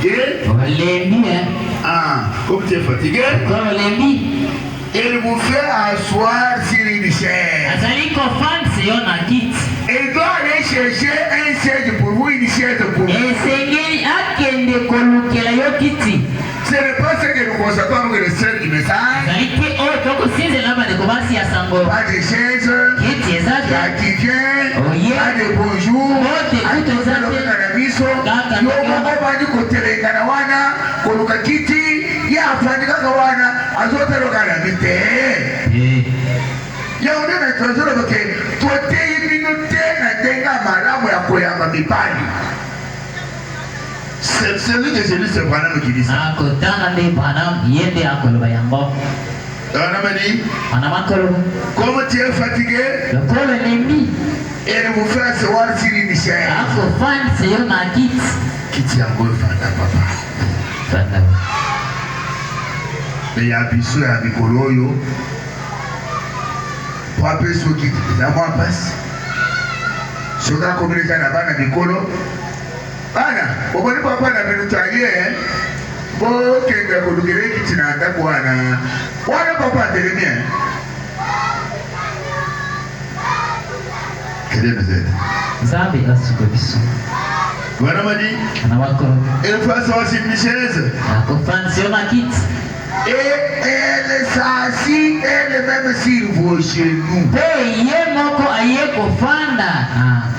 fatigué. Olembi, hein. Ah, comme tu es fatigué. Olembi. Il vous fait asseoir sur une chaise. Azali kofan seyo na kiti. Il doit aller chercher un siège pour vous, une chaise pour vous. Esengeli akende kolukela yo kiti. Ce n'est pas ce que nous constatons avec le seul du message. Azali te oyo tokosinzela bande kobasi ya sango. Pas de chaise, Kiti ezate. pas de vient, Oye. pas de bonjour. Bote kuto ezate. Kaka Yoko bandi kotelengana wana koluka kiti ya afandika kawana azotero kana mite. Ya onde na trazoro ke tote minute na tenga malamu ya koyamba mipani. C'est celui que j'ai lu ce Branham qui dit ça. Akotana de Branham yende akoloba yango. Comme tu es fatigué, et vous faire asseoir sur une chaise. Qui tient encore Fanda papa. Mais il y a un bisou et un bicoloyo. Pour appeler ceux qui la moi passe. Ceux qui ont communiqué à la bande à bicolo. Bana, au moins papa n'a pas noté. Bon, quelqu'un qui a dit qu'il n'a pas quoi. Wana papa telemia. Quel est le Z? Zambi asukobiso. Wana madi. Anawako. Elle fait ça aussi une chaise. Akofan sur ma kit. Et elle s'assit elle-même sur vos genoux. Hey, ye moko aye kofanda.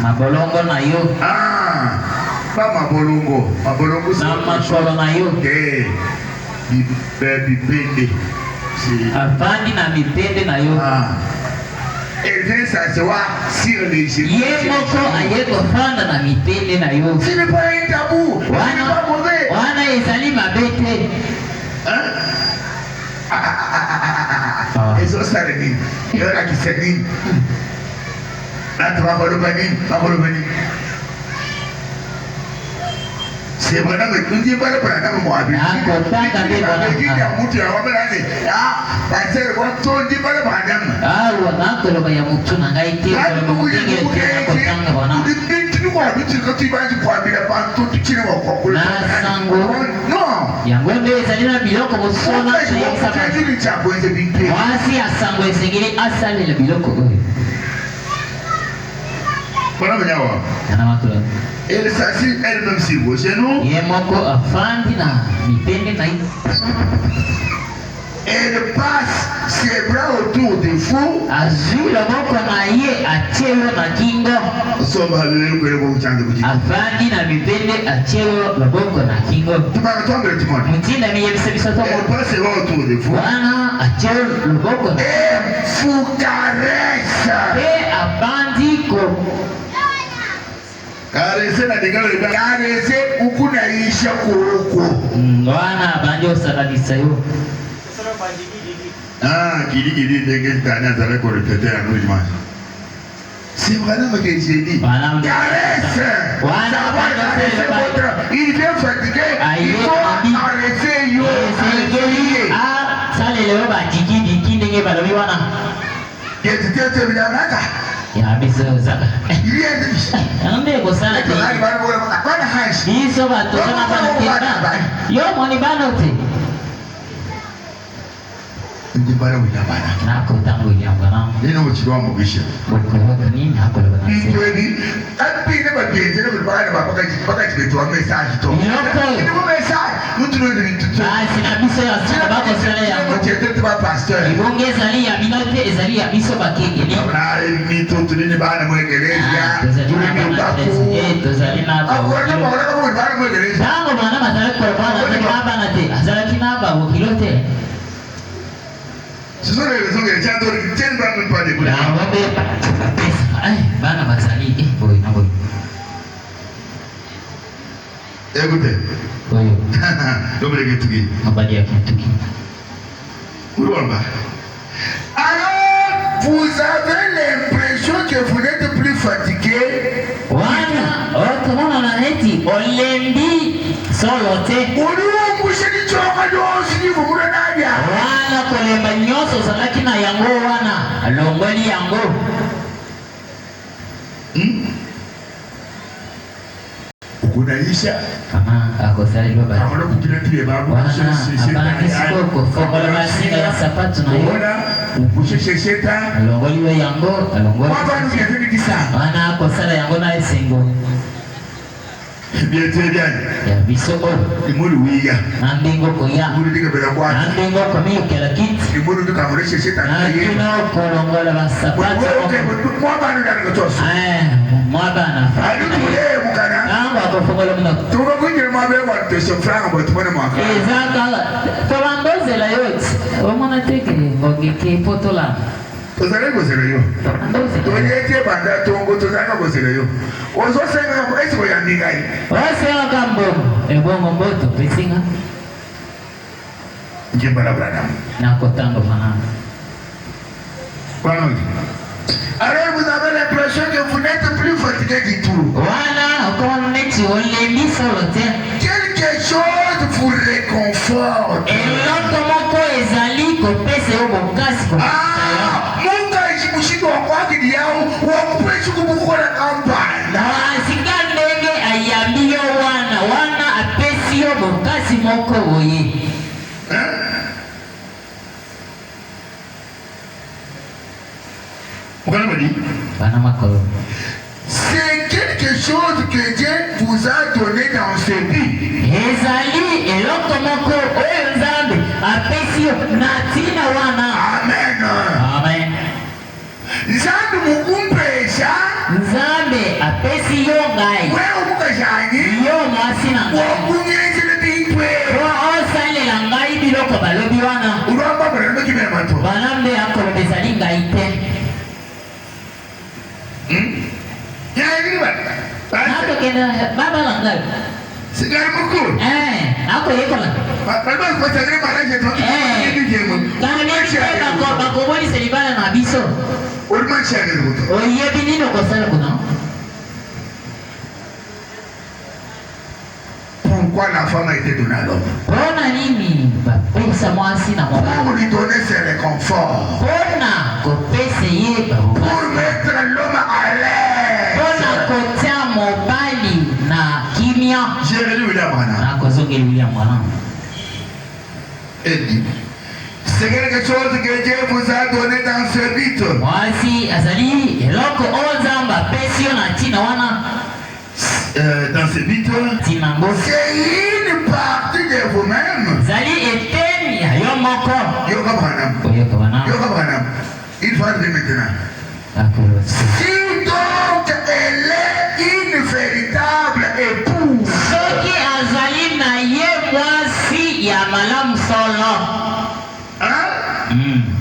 Mabolongo na yo. Ah, pas mabolongo. Mabolongo c'est mabolongo na yo. Eh, bipende. Afandi na mipende na yo. Elle vient s'asseoir sur les genoux. Ye moko aye kofanda na mipende na yo. Ce n'est pas un tabou. Ce n'est pas mauvais. Wana ezali mabete. Hein? Ils ont ça le nid. Il y en a qui se dit. Là, tu vas voir le banin. C'est vraiment que tu dis pas le problème moi. Ah, elle s'assit elle-même sur vos genoux. Elle passe ses bras autour de vous. Tu vas entendre le témoin. Elle passe ses bras autour de vous. Et vous caresse. Caresse ukunaisha kuoko. Wana banjo saladisayo. Ah, Kili dégage Daniel avec le répéter à nous dimanche. C'est vraiment ce que j'ai dit. Caresse. Il vient fatigué. Il faut arrêter yo. Ah, ça les lèvres batiki diki ndenge balobi wana. Qu'est-ce que tu veux dire là? Ya biso zaka. Il est dit. Ambe ko sana ti. Biso bato na bana. Yo moni banote. Ndibara wiyabana. Nako tangu yabana. Nino mchidwa mugisha. Bokoloka nini hakolo bana. Ndweni. Apine bagenzi no bana bapaka chibetwa message to. Ni message. Mtu no ndi. Basi na biso ya sana bako sala ya. Mchete ba pastor. Ibonge ezali ya binote ezali ya biso bakenge ni. Na ni to tunini bana mwegeleza. Tozali na ba. Akona bana mwegeleza. Tango bana matale ko bana bana te. Azala kinaba wokilote. Ce sont les raisons que les gens ne tiennent pas même pas des boules. Écoutez. Alors, vous avez l'impression que vous n'êtes plus fatigué. Wana kolemba nyoso salaki na yango wana longoli yango. kunaisha kama akosali baba kama kukile pile babu wana abandi sikoko fongola masinga ya sapatu na yo ukusheshe sheta alongoliwe yango alongoli abantu yatende kisanga wana akosala yango na esengo biete bien ya bisoko imuri wiya andingo koya imuri dikabela kwa andingo komikela kiti imuri dukamuleshe sheta na yeye kino kolongola basapatu mwabana ndanga toso mwabana alikuye mukana namba akofongola mna tuba kunjira mwabe kwa tesho franga bo tubone mwaka ezaka tobandozela yoti omona teke ngongeke potola tozale gozela yo toyete banda tongo tozaka gozela yo ozosenga ko esiko ya ndigai osenga kambomo ebongo mboto pesinga njembala brada na kotando fanana kwano. Alors vous avez l'impression que vous n'êtes plus fatigué du tout. Voilà, comme on est sur les mis sur le terre. Quelque chose vous réconforte. Et l'autre mot ezali kopese au bokasi ko. Ah, munga ishimushito wakwaki diao wakupesi kubukola kampana. Sikandenge ayambi yo wana apesi yo bokasi moko boye. C'est quelque chose que Dieu vous a donné dans ce vie. Amen. Amen. Nzambe mukumpesha. Nzambe apesi yo ngai. Wewe mukajani. Yo mwasina. Wakunyezele bitwe. Osale la ngai biloko balobi wana. Uramba baramba kimema to. Banambe akolobezali ngai te. Nato kena baba langal. Sigari mukuru. Ako yekola. Baba ko sagre maraje to. Kana bakoboni selibana na biso. Urma chane ruto. Oyebi nino kosala kuna. Pourquoi la femme a été donnée à l'homme? Bona nini bapesa mwasi na mwana. Pour lui donner ses réconforts. Bona kopese ye ba. Pour mettre l'homme à l'aise. Bona kotia mobali na kimia. J'ai lu William Branham. Na kozongeli William Branham. Et dit, c'est quelque chose que Dieu vous a donné dans ce but. Mwasi azali eloko ozamba pesio na tina wana. Dans ce but, c'est une partie de vous-même. Zali eteni ya yo moko. Yoka Branham. Il faut dire maintenant. Si donc elle est une véritable épouse. Soki azali na ye mwasi ya malamu solo. Hein?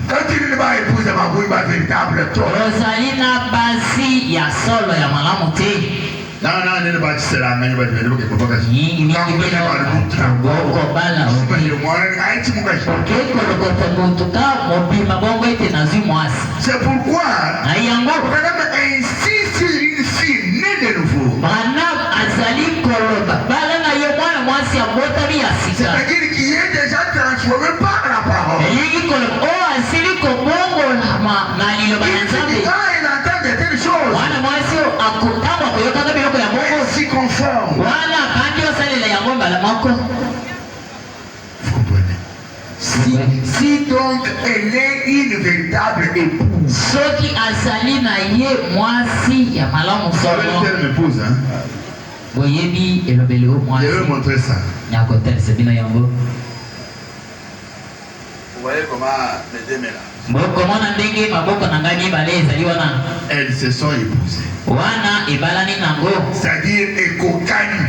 Quand il n'est pas épouse, ma pas véritable toi. Ozali na basi ya solo ya malamu te. Non, il n'est pas c'est la même chose. Il n'y a c'est pourquoi Branham insiste sur une fille née de nouveau. C'est-à-dire qu'il est déjà transformé par la parole. Quand il entend de telles choses, il s'y conforme. Vous comprenez? Si donc elle est une véritable épouse. Soki azali na ye mwasi ya malamu solo. Elle m'épouse, hein? Boyebi elobeli o mwasi. Je vais montrer ça. Nyako tel sebina yango. Vous voyez comment les deux là? Mokomona ndenge maboko na ngai mibale ezali wana. Elles se sont épousées. Wana ebalani nango. C'est-à-dire ekokani.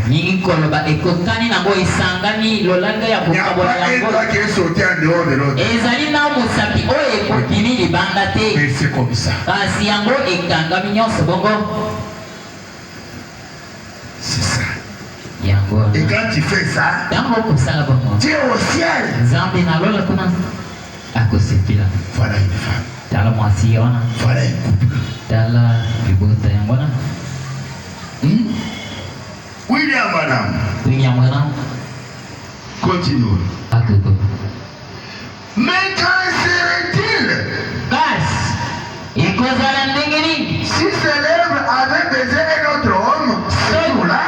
Nyingi koloba ekokani nango isangani lolanga ya bokabola yango. Qui est sorti en dehors de l'autre. Ezali na musapi oyo ekokini libanda te. Mais c'est comme ça. Kasi yango ekangami nyonso bongo. C'est ça. Yango. Et quand tu fais ça, tu es au ciel. Zambi na lola kuna. Akosepila. Voilà une femme. Tala mwasi yona. Voilà un couple. Tala bibota yangona. William Branham. Continue. Akoko. Mais qu'en serait-il? Ikozala ndenge nini? Si ses lèvres avaient baisé un autre homme, ce jour-là,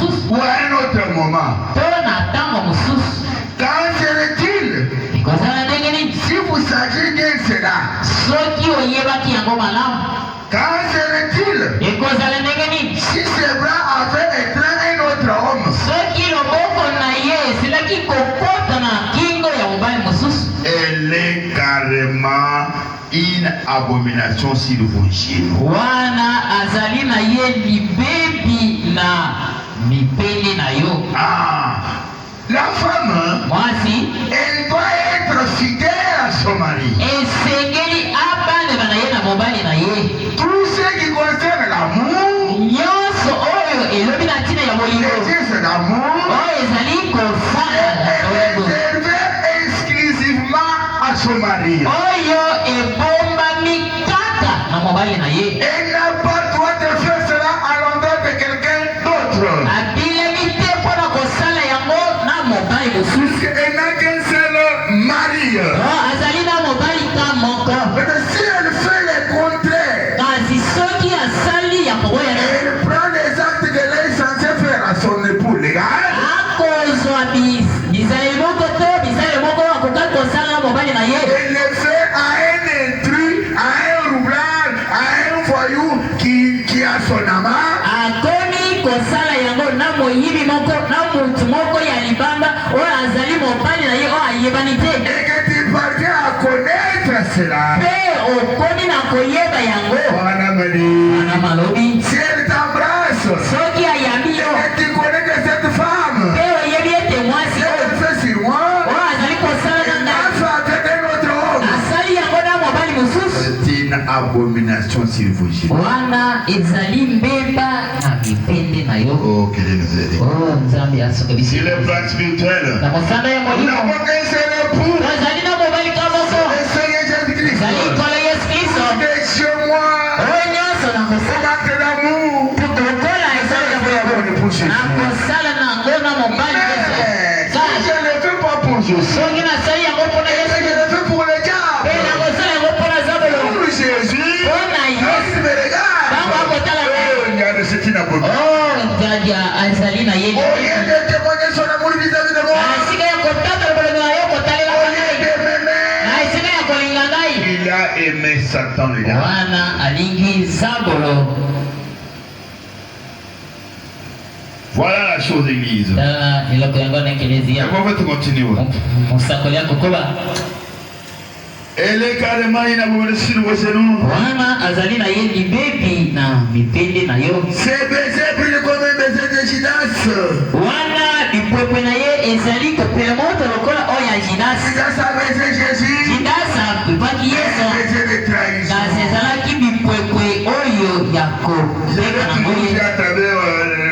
mosusu ou à un autre moment. to na ntango mosusu. Qu'en serait-il Ekozala ndenge nini si vous saviez bien cela? soki oyebaki yango malamu? Qu'en serait-il Ekozala ndenge nini si ses bras avaient étreint un autre homme? soki loboko na ye esilaki kokota na kingo ya mobali mosusu? Elle est carrément une abomination sur vos yeux. Wana azali na ye libebi na mipende na yo. La femme, mwasi elle doit être fidèle à son mari. esengeli abaneba na ye na mobali na ye. Tout ce qui concerne l'amour, nyonso oyo elobi na ntina ya bolingo c'est l'amour, oyo ezali kosala na est bolingo réservé exclusivement à son mari. oyo ebombami kaka na mobali na ye. Elle n'a pas le droit de faire cela à l'endroit de quelqu'un d'autre. abilemi te mpona kosala yango na mobali mosusu. Elle n'a qu'un seul mari. azali na mobali ka moko. Mais si elle fait le contraire, kasi soki asali ya koboya elle prend les actes qu'elle est censée faire à son époux légal. akozwa bizaleli moko to bizaleli moko akoki kosala na mobali na ye. Elle le fait à un intrus, à un roublard, à un voyou qui a son amant. akomi kosala yango na moyibi moko na mutu moko ya libanda oyo azali mobali na ye oyo ayebani te. Et que tu parviens à connaître cela. mpe okomi na koyeba yango. Wana mali. wana malobi Si elle t'embrasse, soki ayambi yo et tu connais que cette femme, mpe oyebi ete mwasi si elle fait sur moi, oyo azali kosala na elle ngai a fait avec un autre homme. asali yango na mobali mosusu. C'est une abomination sur vos yeux. wana ezali mbeba na mipende na yo. Oh, que Dieu nous aide. nzambe asoka biso Sur le plan spirituel, na mosanda ya nous molimo n'avons qu'un seul époux, ezali na mobali ka moko le Seigneur Jésus-Christ. ezali nkolo yesu kristo. Chez-moi, oyo nyonso na kosala acte d'amour. lokola ezali ya boyabo na kosala nango na mobali Mais si je ne le fais pas pour Jésus, soki nasali yango mpona et yesu que je le fais pour le mpe diable, nakosala yango mpona zabolo pour Jésus, mpona yesu il me regarde. bango akotala Oh, il y a de ce qui n'a pas. dadi azali na ye Au lieu de témoigner son amour vis-à-vis de moi, esika ya kotata bolingo na yo kotalela au ngai lieu de m'aimer, na esika ya kolinga ngai il a aimé Satan, les gars. wana alingi zabolo. Voilà la chose, Église. eloko yango na ekelezia Et on va continuer. mosakoli ya kokoba Elle est carrément une abomination sur vos genoux. wana azali na ye libebi na mipende na yo. C'est baiser brille comme un baiser de Judas. wana lipwepwe na ye ezali kopela moto lokola oyo ya jidasi. Judas a baisé Jésus. jidasi apepaki yesu Baiser de trahison. kasi ezalaki bipwepwe oyo ya Je kopeka vais nango toujours ye. dire à travers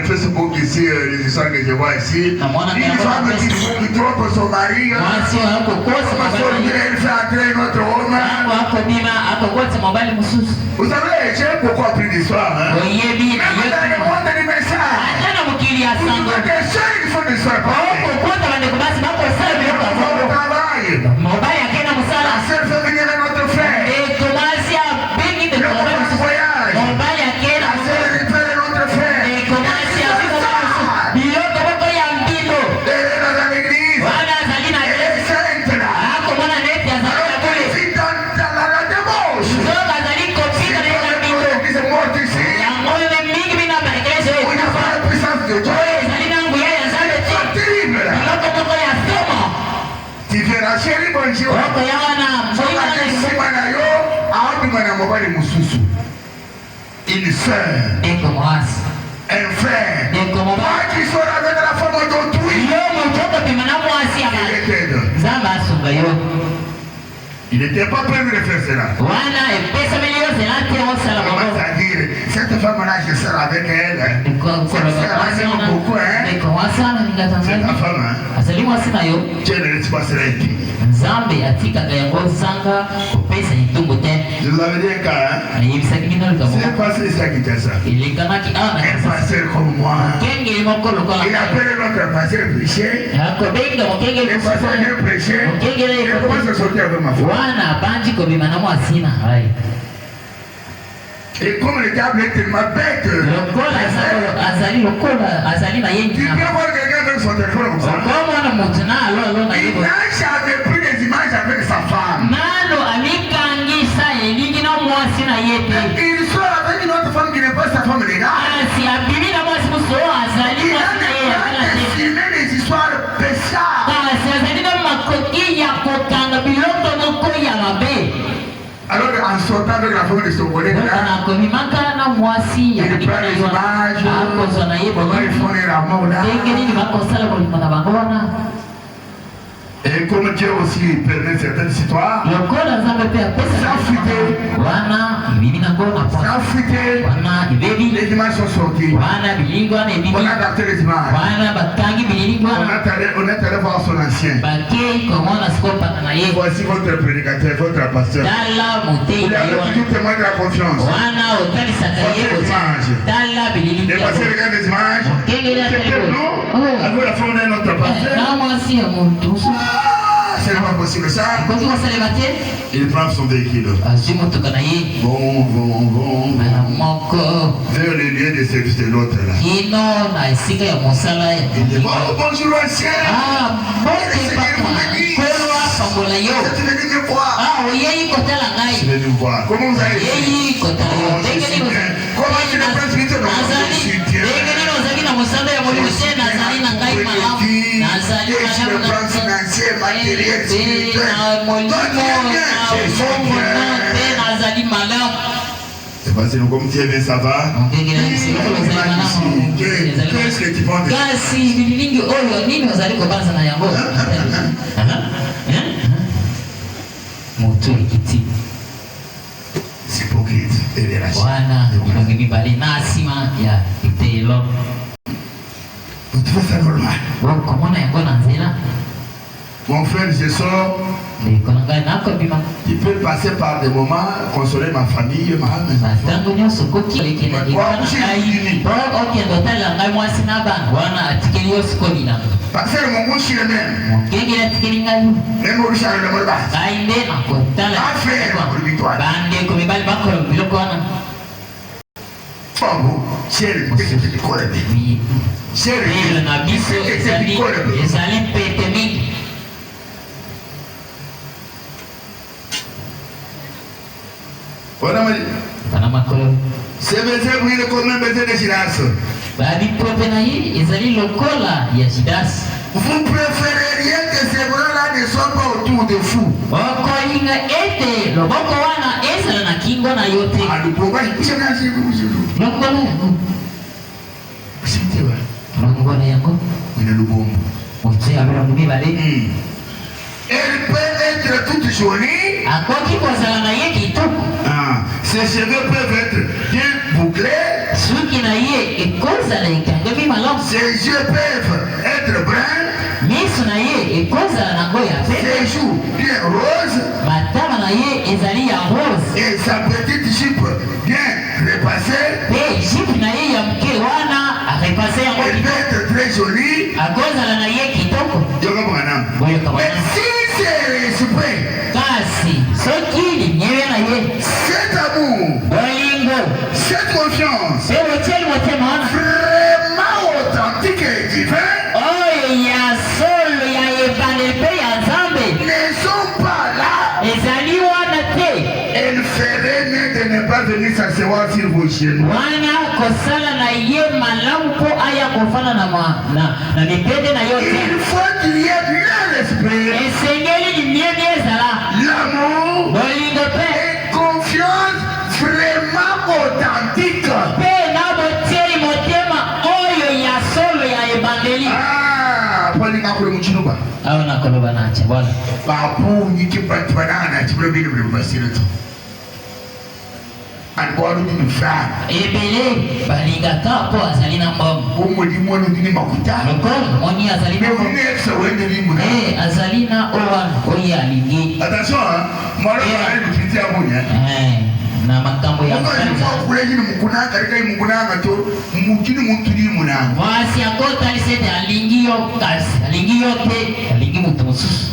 Facebook ici, les histoires que je vois ici. Na mwana Une femme qui trompe son mari. mwasi oyo akokosa Parce mobali na ye. qu'elle fait entrer un autre homme. yango akobima akokosa mobali mosusu. Vous savez, j'ai beaucoup appris d'histoire. Hein? oyebi na Même dans le yesu monde du message. ata na mokili ya Vous sango trouvez des sœurs qui font des histoires pareilles. okokota bandeko basi bakosala biloko ya Au bongo. travail. mobali akenda mosala La sœur fait venir un autre frère. ndeko mwasi abengi Le ndeko mobali copain mosusu. voyage. mobali akenda La sœur récupère un autre frère. ndeko mwasi abika mosusu. biloko moko ya mbindo Elle est dans l'église. wana azali na Elle est sainte là. akomona neti azali na Elle kule vit dans la débauche. nzoka azali kopika na ye na mbindo L'église est morte ici. yango oyo mingi bina baeklese Où il n'y a pas la puissance de Dieu. oyo ezali na nguya ya nzambe te C'est terrible là. biloko moko ya somo Tu verras, chérie, bonjour. oko ya wana Soka kesima na yo, aobima na mobali mosusu. Une sœur, ndeko mwasi un frère. ndeko mobali Toi qui sors avec la femme d'autrui, yo moto okopima na mwasi ya il bana t'aide. nzambe asunga yo Il n'était pas prévu de faire cela. wana epesameli yo nzela te osala On bango commence à dire, cette femme-là, je sors avec elle. Hein. ndeko mwasi wana alingaka C'est ta ngai femme, hein. azali mwasi na yo Dieu ne laisse pas cela être. nzambe atikaka yango zanga kopesa etumbu te. Je vous avais dit un cas, hein. ayebisaki bino C'est likambo un pasteur ici à Kinshasa. elekanaki awa na Un Kinshasa. pasteur comme moi. mokengeli moko lokola Il appelle notre pasteur prêcher. akobenga mokengeli Le pasteur vient prêcher. mokengeli Il commence à sortir avec ma femme. wana abandi kobima na mwasi na ngai Et comme le diable est tellement bête, lokola azali azali lokola azali na Tu peux voir quelqu'un avec son téléphone comme ça. okomona moto na alo na Il yebo n'a jamais pris des images avec sa femme. nano amikangisa elingi na mwasi na ye te Il sort avec une autre femme qui n'est pas sa femme légale. kasi abimi na mwasi mosusu oyo azali Il a mwasi na ye ya kala te filmé des histoires péchables. kasi azali na makoki ya kokanga biloko moko ya mabe Alors en sortant avec la femme de son collègue là, nakomimaka na mwasi ya il prend les images, akozwa na ye comment ils font les rameaux là. ndenge nini bakosala kolinga na bango wana Et comme Dieu aussi permet certaines histoires, lokola nzambe mpe apesa wana ebimi nango na ça posa a fuité, wana ebebi les images sont sorties. wana bililingi wana ebimi On a adapté les images. wana bakangi bililingi On wana est allé voir son ancien. bake komona sikopaka na ye Voici votre prédicateur, votre pasteur. tala Vous motei na ye avez wana toujours témoin de la confiance. wana otalisaka ye tala bililingi Les pasteurs regardent les images. C'est nous. Avec la femme d'un autre pasteur. na mwasi ya motu C'est pas possible ça. koki kosalema te Il prend son véhicule. azwi motuka na ye Bon. na moko Vers le lieu de service de l'autre là. kino na esika ya mosala ya Il dit, oh, bonjour ancien. bote papa kolo apangola yo Tu veux venir me voir? oyei kotala Je ngai vais nous voir. Comment vous allez? oyei kotala yo Oh, je ndenge suis nini bien. Comment tu le prends vite? Non, je suis bien. ndenge nini ozali na mosala ya molimo te nazali na ngai malamu nazali malamu na molimo na bongo te nazali malamu C'est facile, comme tu es bien, ça va? ndenge nini sikoyo ozali malamu Qu'est-ce que tu penses? kasi bililingi oyo nini ozali kobanza na yango moto ekiti C'est hypocrite et dérangé. wana milongo mibale na nsima ya etelo Vous trouvez ça normal? komona yango na nzela Mon frère, je sors. ndeko na ngai nakobima Tu peux passer par des moments, consoler ma famille, ma maison. ntango nyonso koki ekende eka na ngai po okende otalela ngai mwasi na bana wana atikeli yo sikolila Parce que mon mouche, il est même. mokengeli atikeli ngai Même au Richard, le mot bas. ngai nde nakotala bandeko mibali bakola biloko wana Fango, chéri, qu'est-ce que tu connais? Chéri, ele na biso qu'est-ce que tu connais? ezali pete mingi Voilà, kana makolo c'est baiser brûlé comme un baiser de silence. babipope na ye ezali lokola ya jidasi Vous préféreriez que ces bras-là ne soient pas autour de vous. okolinga ete loboko wana ezala na kingo na yo te Ah, le programme, vous savez, c'est vous. longola yango C'est vrai. longola yango Il est le bon. moto ya bilongo mibale Elle peut être toute jolie. akoki kozala na ye kitoko Ah, ses cheveux peuvent être bien bouclés. suki na ye ekozala ekangami malamu Ses yeux peuvent être bruns. miso na ye ekozala nango ya Ses pete joues bien roses. matama na ye ezali ya rose Et sa petite jupe bien repassée. mpe jipe na ye ya moke wana arepase yango Elle peut kitoko être très jolie. akozala na ye kitoko Yoga Mwanam. boyoka Mais wana si c'est exprès, kasi soki linyewe na ye cet amour, bolingo cette confiance, mpe botieli motema wana vraiment authentique et divin, oyo ya solo ya ebandeli mpe ya nzambe ne sont pas là. ezali wana te Elle ferait mieux de ne pas venir s'asseoir sur vos genoux. wana kosala na ye malamu mpo aya kofana na mipende na yo te Il faut qu'il y ait l'esprit, esengeli limiebi ezala l'amour bolingo mpe et confiance vraiment authentique. mpe na botieli motema oyo ya solo ya ebandeli Ah, polinga kule muchinuba. awa nakoloba nacha bwana Bapu nyiki patwana chibule bini bulu basiro to. Alboru ni fa. ebele balingaka mpo azali na mbongo Umudi mwono ni makuta. lokola moni azali na Mais mbongo vous n'êtes pas loin de l'imuna. azali na owana oyo alingi Attention, hein. Moi, je vais vous dire à vous. na makambo ya mwasi akotalisa ete alingi yo kasi alingi yo te alingi moto mosusu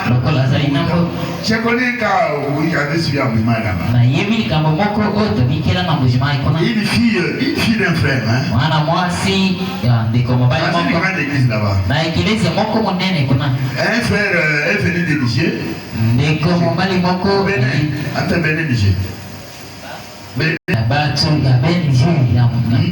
lokola azali nango nayebi likambo moko oyo tobikela na mbujima ekona frère, hein. Mwana mwasi ya ndeko mobali C'est une moko. grande église là-bas. Na ekilezi moko monene kuna. Un frère est venu de Niger. Ndeko mobali moko. Bénin. Entre Bénin et Niger. Bénin. Batu ya Bénin ya mobali.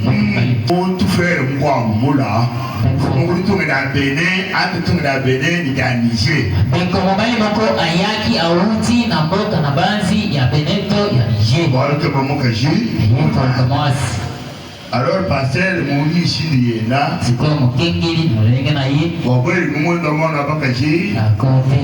Mon tout frère, moi, Moula. On tourne dans Bénin, on tourne dans Bénin, il y a Niger. Ndeko mobali moko ayaki auti na mboka na banzi ya Beneto ya Niger. Voilà que maman que j'ai. Yeto kamasi. Alors, pasteur, mon lit ici, il est là. Siko mukengeli mulenge na ye. Bon, après, le monde dans mon avant que j'ai. Akote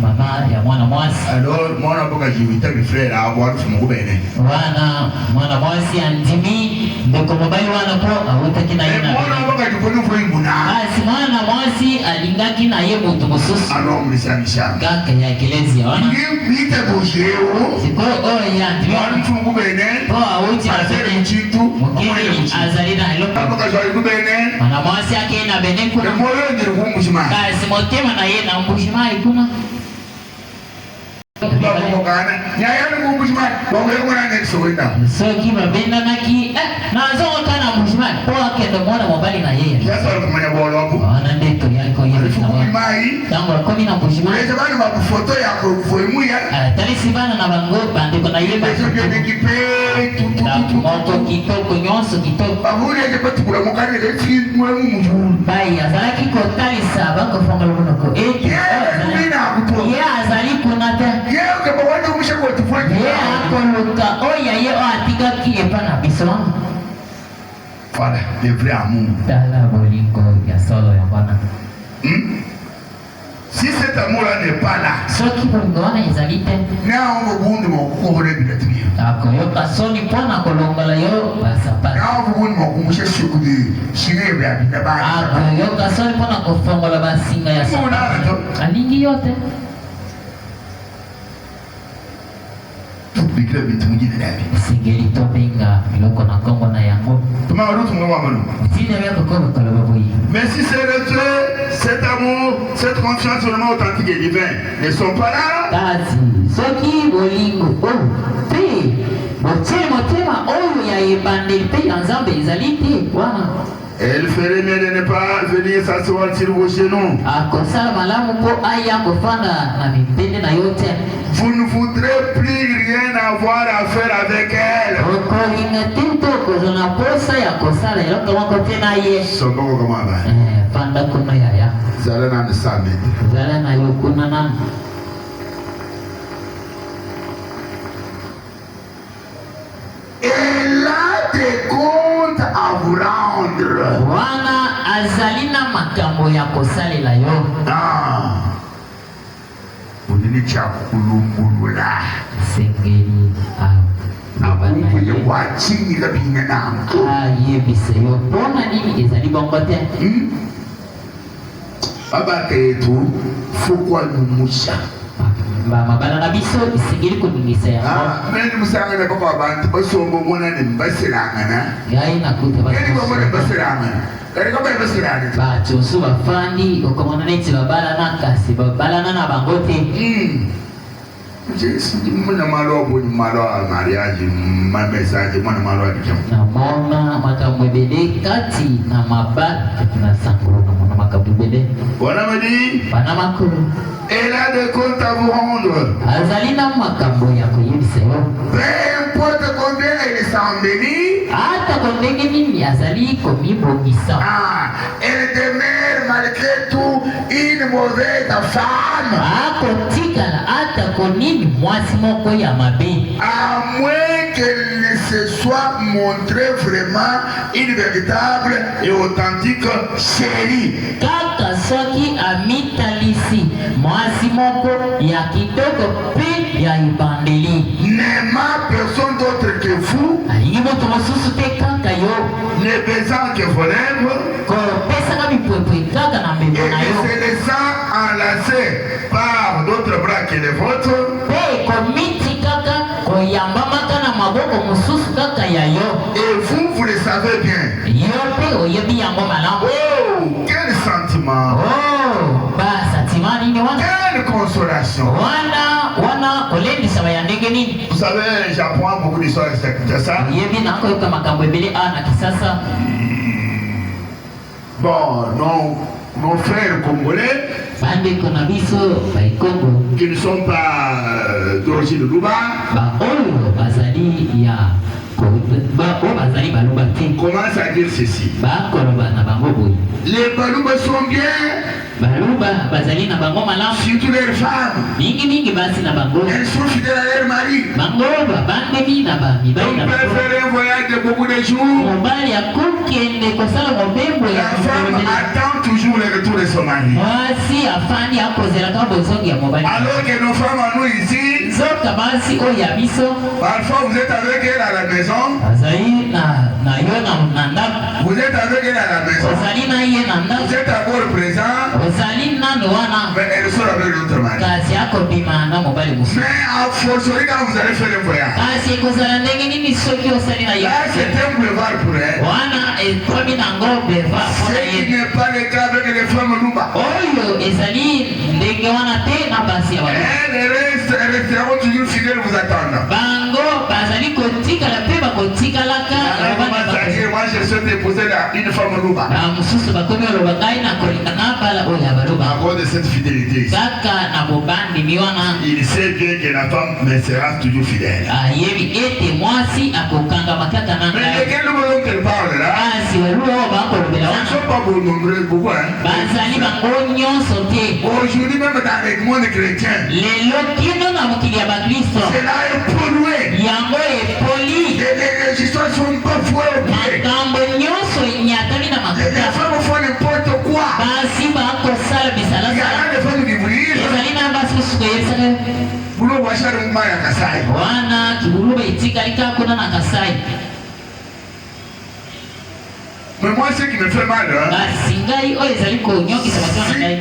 mama ya mwana mwasi. Alors, mon avant que j'ai, il mes frères à avoir sur mon Bénin. Wana mwana mwasi andimi ndeko mobali wana po awutaki na ye na. Mon avant que j'ai connu pour une bouna. Basi mwana mwasi alingaki na ye mutu mususu. Alors, on me dit ça. Kaka ya ekelezi wana. Il était bouché. Siko oya andimi. Mon sur mon Bénin. Po awuti na Pasteur, il tout. mukengeli azali na ilo. Avant que j'ai eu Bénin. Mwana mwasi yake na Benin kuna. Le moyen de le mouvement. Kasi motema na ye na mbushima ikuna. Soki babendanaki nazongo kana mbushima po akende mwana mobali na ye. Wana ndeto yako ye. Tango akomi na mbushima. Talisi bana na bango bandeko na ye ba. Moko kitoko nyonso kitoko. Bai azalaki kotalisa bako fongola monoko. Ye azali kuna te. Ye akoluka oya ye o atigaki epa na biso. Voilà, le vrai amour. Tala bolingo ya solo ya bana. Si cet amour-là n'est pas là, Soki bolingo wana ezali te. Akoyoka soni mpona kolongola yo basapata. Akoyoka soni mpona kofongola basinga ya sapata. Alingi yote. Singeli topinga iloko na kongo na yango. Utine weko kono koloba boyi. Mais si c'est le cet amour, cette confiance vraiment authentique et divin ne sont pas là, Kasi soki bolingo pe botie motema oyo ya ebandeli pe ya nzambe ezali te wana. elle ferait mieux de ne pas venir s'asseoir sur vos genoux. Akosala malamu po aya kofanda na mipende na yote. Vous ne voudrez plus rien avoir à faire avec elle. Okolinga tinto kozona posa ya kosala eloko moko te na ye. Sokoko comment va? Fanda kuna yaya. Zala na samedi. Zala na yo kuna nani. Elle a des comptes à vous rendre. Wana azalina makambo ya kosalela yo. Unini chakulumbulula. Sengeli Akuye wachini kabine nangu. yebise yo pona nini ezali bongo te. Baba ketu fukwa lumusha. Mabala na biso isengeli koningisa ya. Meni musanga na baba abantu basombo mona ne mbasirangana. Yayi nakuta ba. Eni baba ne mbasirangana. Kari kaba mbasirangana. Ba chosu ba fandi okomona neti babala na kasi babala na bangote. Jésus mwana malo bo malo mariage ma message mwana malo adikam. Na mona makamwebele kati na mabati na sangolo na mona makabubele. Bona madi. Bana makuru. Elle a des comptes à vous rendre. Azalina makambo ya kuyebisa yo. Peu importe combien elle s'embellit. Ata kondenge nini azali komibongisa. Elle demeure malgré tout une mauvaise femme. Akotikala ata konini mwasi moko ya mabe. À moins qu'elle ne se soit montrée vraiment une véritable et authentique chérie. Kaka soki amitalisi mwasi moko ya kitoko pe ya ibandeli. N'aimant personne d'autre que vous. Alingi moto mosusu te kaka yo. Ne baisant que vos lèvres. Kopesaka mipwepwe kaka na mbembo na yo. Et se laissant enlacer par d'autres bras que les vôtres. Pe komiti kaka koyambamaka na maboko mosusu kaka ya yo. Et vous le savez bien. Yo pe oyebi yango malamu. Oh, quel sentiment. Oh, ba sentiment nini wana? Quelle consolation. Wana kolendisa bayandenge Vous savez, j'apprends beaucoup d'histoires de ça. Bon, nos frères congolais qui ne sont pas d'origine de Luba, commencent à dire ceci. Les Baluba sont bien. Surtout les femmes. Elles sont fidèles à leur mari. On peut faire un voyage de beaucoup de jours. La femme attend toujours le retour de son mari. Alors que nos femmes à nous ici, parfois vous êtes avec elle à la maison. Vous êtes avec elle à la maison. Vous êtes encore présent. Mais elle sort avec l'autre mari. Mais à fortiori quand vous allez faire un voyage, là c'est un boulevard pour elle. Ce qui n'est pas le cas avec les femmes Luba. Elles resteront toujours fidèles vous attendant. Moi je souhaite épouser une femme Luba. À cause de cette fidélité, il sait bien que la femme me sera toujours fidèle. Mais lesquels nous qu'elle parle là, ils ne sont pas nombreux, beaucoup. Aujourd'hui même dans les mondes chrétiens, cela est pollué. Les histoires ne sont pas fouées au pied. Les femmes font n'importe quoi. Il y a des femmes qui brillent. Vous le voyez dans le mouvement à Kassai. Mais moi, ce qui me fait mal,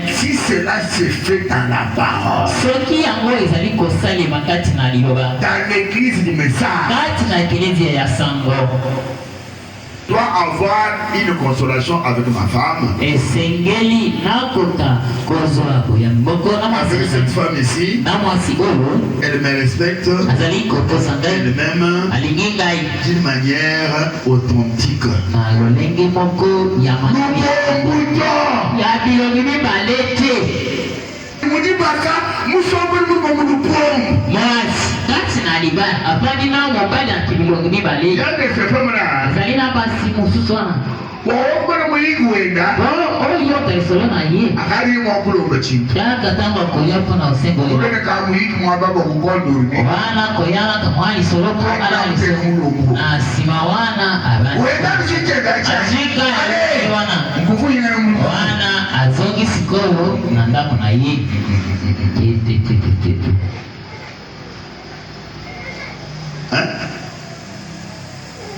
si cela se fait dans la parole, dans l'église du message, dois avoir une consolation avec ma femme. Avec cette femme ici, elle me respecte, elle m'aime d'une manière authentique.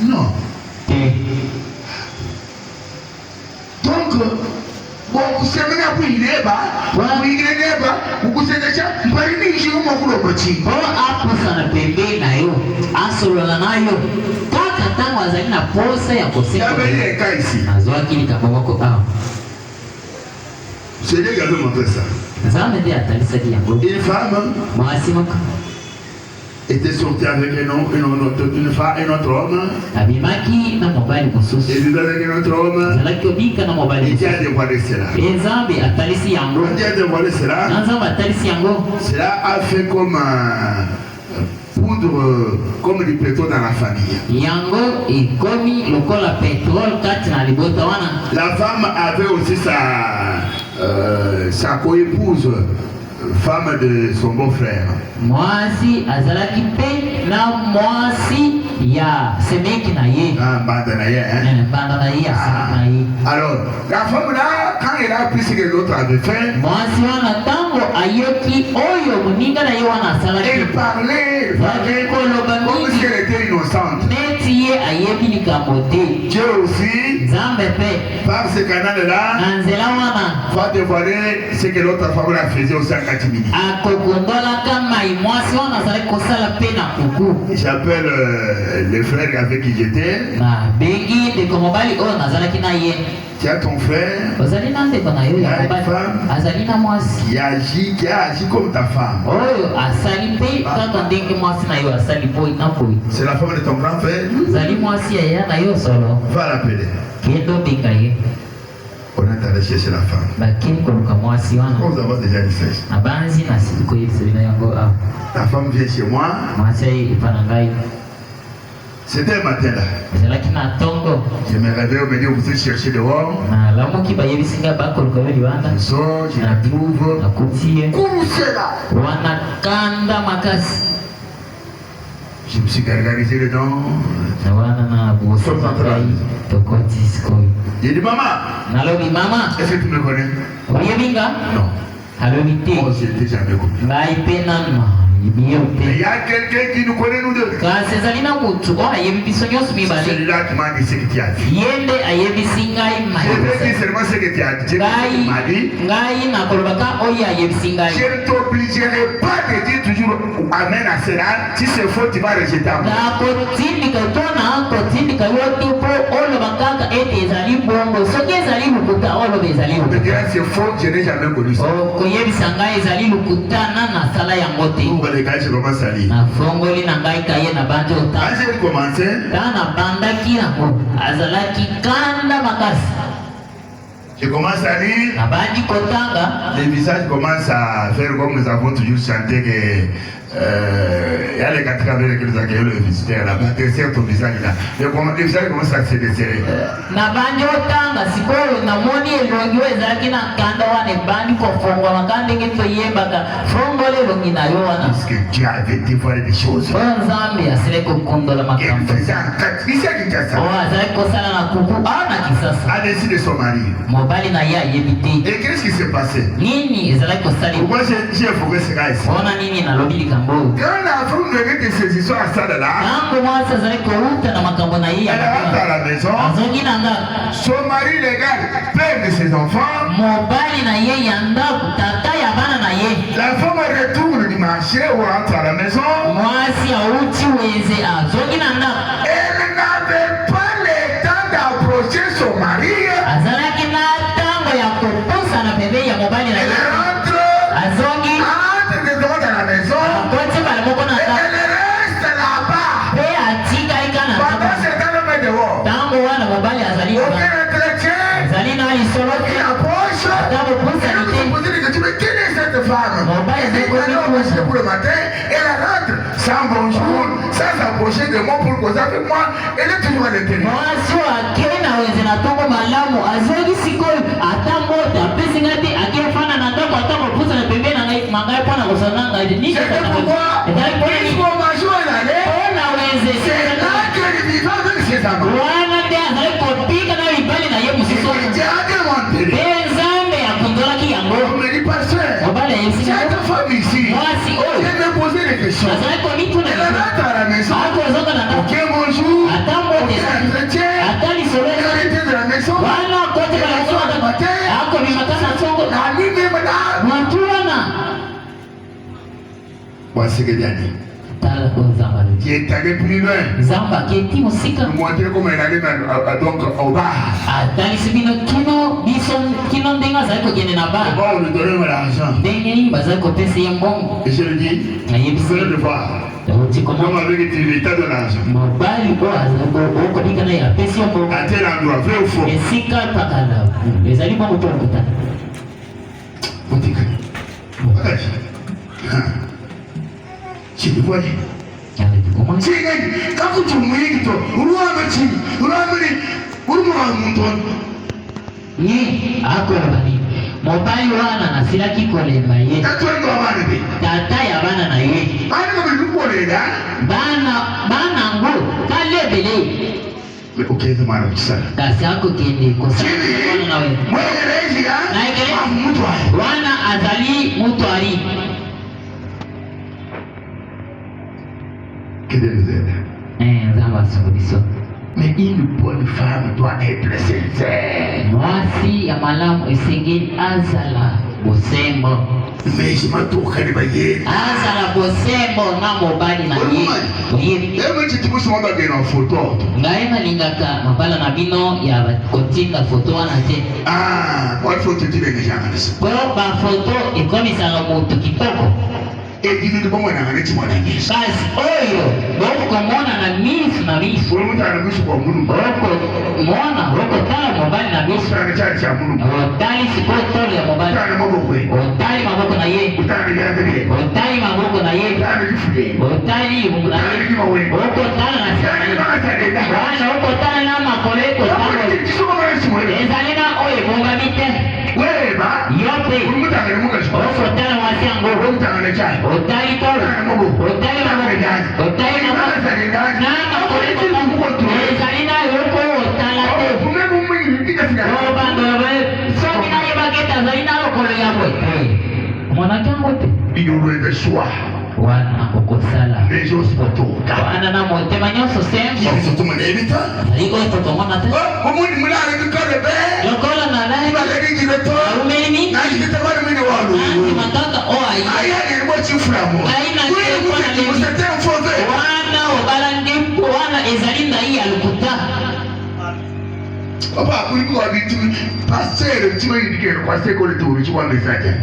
Non. Donc, bon, vous savez que vous êtes là, vous êtes là, vous êtes là, vous êtes c'est Dieu qui avait montré ça. Une femme était sortie avec un homme, une femme, un autre homme. Et vivait avec un autre homme. Et Dieu a dévoilé cela. Dieu a dévoilé cela. Cela a fait comme poudre, comme du pétrole dans la famille. La femme avait aussi sa co-épouse, femme de son beau-frère. Mwasi azalaki pe na mwasi ya semeki na ye. Banda na ye, banda na ye, na ye. Alors, la femme là, quand elle a appris ce que l'autre avait fait, mwasi wana tango ayoki oyo muninga na ye wana salaki. Elle parlait comme si elle était innocente. Neti ye ayebi likamote. Dieu aussi, Zambe pe par ce canal là, nanzela wana va dévoiler ce que l'autre femme la faisait au 50 minutes. Akokondola kama imwasi wana zali kosala pe na kuku. J'appelle les frères avec qui j'étais. Na bengi de komobali o nazalaki na ye. Tu as ton frère, ozalina ndeko na yo ya mobali azalina mwasi qui agit comme ta femme. oyo asali mpe kaka ndenge mwasi na yo asali boyi na boyi. C'est la femme de ton grand frère. Zali mwasi ya ya na yo solo. Va l'appeler. Kendo benga ye. On est allé chercher la femme. Bakini koluka mwasi wana. Nous avons déjà dit ça. Abanzi na siku yebisebina yango a. Ta femme vient chez moi. Mwasi ipanangai. C'était un matin là. Ezalaki na tongo. Je me réveille, on me dit vous êtes chercher dehors. Na lamuki bayebisinga bakoluka yo libanda. Je sors, je la trouve. Nakutie. Couché là. Wana kanda makasi. Je me suis gargarisé dedans. Na wana na boso makai. Tokoti skoi. J'ai dit maman. Nalobi mama. Est-ce que tu me connais? Oyebinga? Non. Alobi te. Oh, je t'ai jamais connu. Ngai pe nanma. Il y a quelqu'un qui nous connaît nous deux. Kasezalina mutu o ayebibiso nyonso mibale. Celui-là qui m'a dit ce que tu as dit. Yende ayebisi ngai Je vais dire seulement ce que tu as dit. ngai nakolobaka oyo ayebisi ngai. Je ne t'obligerai pas de dire toujours amen à cela. Si c'est faux, tu vas rejeter à moi. nakotindika tona kotindika yo te mpo oloba kaka ete ezali bongo soki ezali lukuta oloba ezali On me lukuta. dira c'est faux, je n'ai jamais connu ça. koyebisa ngai ezali lukuta na nasala yango te. Les gars, je commence à lire. nafongoli na ngai kaye na bandi Quand otanga. j'ai commencé, ntango nabandaki yango azalaki kanda makasi. je commence à lire. nabandi kotanga. Les visages commencent à faire comme nous avons toujours chanté que il y a les 4 caméras que nous accueillons le visiteur là-bas. Desserre ton visage là. Les visages commencent à se desserrer. nabandi otanga sikoyo namoni elongi oyo ezalaki na kanda wana ebandi kofongwama ka ndenge toyembaka fongola elongi na yo wana. Parce que Dieu avait dévoilé des choses. oyo nzambe asili kokondola Il makambo faisait en 4. Ici à Kinshasa. oyo azalaki kosala na kuku awa na kisasa. A décidé son mari. mobali na ye ayebi te Et qu'est-ce qui s'est passé? nini ezalaki kosalima. Pourquoi j'ai évoqué ce gars ici? mpona nini nalobi likambo oyo. Quand la femme venait de ces histoires à ça de là, ntango mwasi azalaki kouta na makambo na ye ya elle rentre à la maison. azongi na ndako. Son mari légal, père de ses enfants. mobali na ye ya ndako tata ya bana na ye. La femme retourne du marché ou rentre à la maison. mwasi auti wenze azongi na ndako. Elle n'avait pas le temps d'approcher son mari. azalaki na ntango ya kopusa na pembeni ya mobali na Elle ye. rentre, azongi entre dedans dans la maison. akoti mbala moko na Et ndako elle reste là-bas. mpe atikali ka na Pendant ndako. ce temps, le met dehors. ntango wana mobali azali Aucun entretien. azali na lisolo Il te approche. ata Et bopusani nous te. nous posons des questions. Mais qui est cette femme? Bon, bah, Elle dit elle est que non, c'est pour le matin. Elle rentre sans bonjour, sans s'approcher de moi pour causer avec moi. Elle est toujours à l'intérieur. mwasi oyo akei na wenze na ntongo malamu azongi sikoyo ata mbote apesi ngai te akefana na ndako ata kopusa na pembeni na ngai mangai mpona kosana ngai te C'est pourquoi il faut marcher en allée. mpona wenze C'est là que le vivant avec ses amants. wana nde azali kopika na mibali na ye mosusu Dieu a demandé. mpe nzambe akundolaki yango. On me dit, pasteur, mobali ayebisi cette femme ici, mwasi oyo elle me posait des questions. azali komituna Elle rentre à la maison. akozonga na ndako Aucun bonjour, ata mbote aucun entretien. ata lisolo Elle était de la maison. wana kote akomimaka na ntongo La nuit même là. motu wana. Voici ce que Dieu a dit. tala ko nzambe alobi. Qui est allé plus loin. nzambe aketi mosika Nous montrer comment elle allait donc au bar. atalisi bino kino ndenge azali kokende na Au bar bar, on lui donnait l'argent. ndenge nini bazali kopesa ye mbongo. Et je lui dis, vous ayebisi allez le voir. oti Comme koma avec l'État de l'argent. mobali oyo okodika na ye apesi yo mbongo À tel endroit, vrai ou faux? esika pakala ezali bongo to lokota. Bagage. Si vous voyez. Quand tu mouilles, ye akoloba nini mobali wana nasilaki kolemba ye tata ya bana na ye bana ngo kalebele kasi akokende kosala na we na ekele wana azali mutu ali. Que Dieu nous aide. nzambe asunga biso. Mais une bonne femme doit être sincère. mwasi ya malamu esengeli azala bosembo mais matoka ni baye azala bosembo na mobali na ye ema chitibusu mamba gena photo ngai nalingaka mabala na bino ya kotinda photo wana te kwa photo tile ni jangalisa po ba photo ikomisaka moto kitoko edini bomona ngane mwana nyesa kasi oyo bokomona na misu na misu omuntu anabisu kwa munu mwana tala mobali na misu ana cha munu otali sipotolo ya mobali tana maboko otali maboko na ye utana yandele otali maboko na ye tana lifuye otali mungu na ye tala na sana wana tala na makoleko tala ezalina oyo bongabite weba yote umutanga mukacho tala wasiango umutanga cha otali tolo otali maboko otali maboko na makoleko ezalina yoko otala te soki naye baketa azalina lokolo ya bwe mwanakango te bidolweze swa wana okosala les spotoka wana na motema nyonso sembo yosotuma nebita aliko tokomona te omuni mulale bikole be lokola na naye baleringi beto umeni na jikita bali mini walu nasi mataka o ayi aya ni mo chifulamo aina ke kwa na musete mfoze wana obala ndipo wana ezali na iya lukuta papa kuliko bitu pasteur tiwe ndikero kwa sekole turu chwa mesaje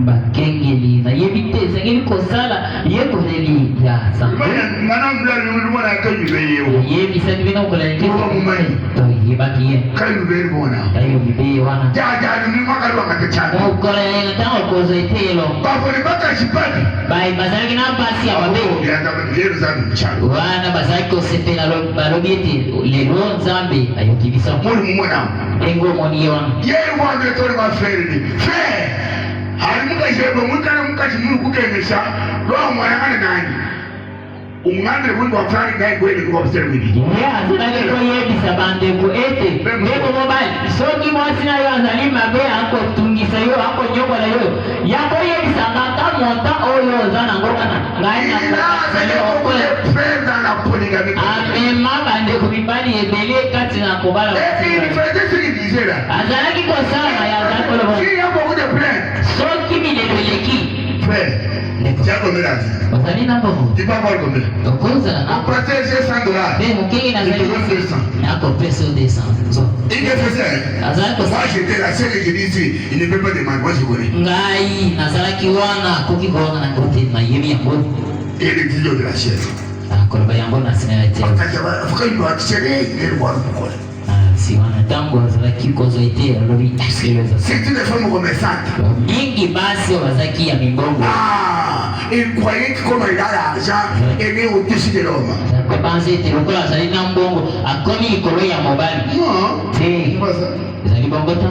bakengeli na yebite sengeli kosala yekoleli ya sango mana mbali mwana kanyube yewo yebisa bino koleli to yebaki ye kanyube bona tayo bibe wana jaja ni mwaka lwa katachana koleli tango kozoitelo bafo ni baka shipati bai bazalaki na pasi ya babe ya lero zamu chalo wana bazalaki osepela balobieti lelo nzambe ayokibisa mwana mwana engo moni wana yeye wange tori ba frere ni frere hari mukajebo mukana mukaji munu kukemesha roho mwana nani umwambire bundi wa frere ngai gwele kwa observing yeah zalale ko yebisa bande ko ete ndeko mobile soki mwasi na yo azali mabe ako tungisa yo ako nyokola yo yako yebisa ngata monta oyo zana ngokana ngai na ko frere na polygamy amema bande ko mibali ebele kati na kobala azalaki kosala ya zakolo soki mileleleki bazali na bongo okozala na mpe mokenge nazali nakopesa o descend ngai nazalaki wana akoki kowana nango te nayebi yango akoloba yango nasinela te si wana tango azalaki kozwa ete alobi mingi basi bazalaki ya mimbongo il croyait que comme il a l'argent, il est au-dessus de l'homme. Pensez que le col azali na mbongo akomi likolo ya mobali. Non. Te. Ezali bongo ta.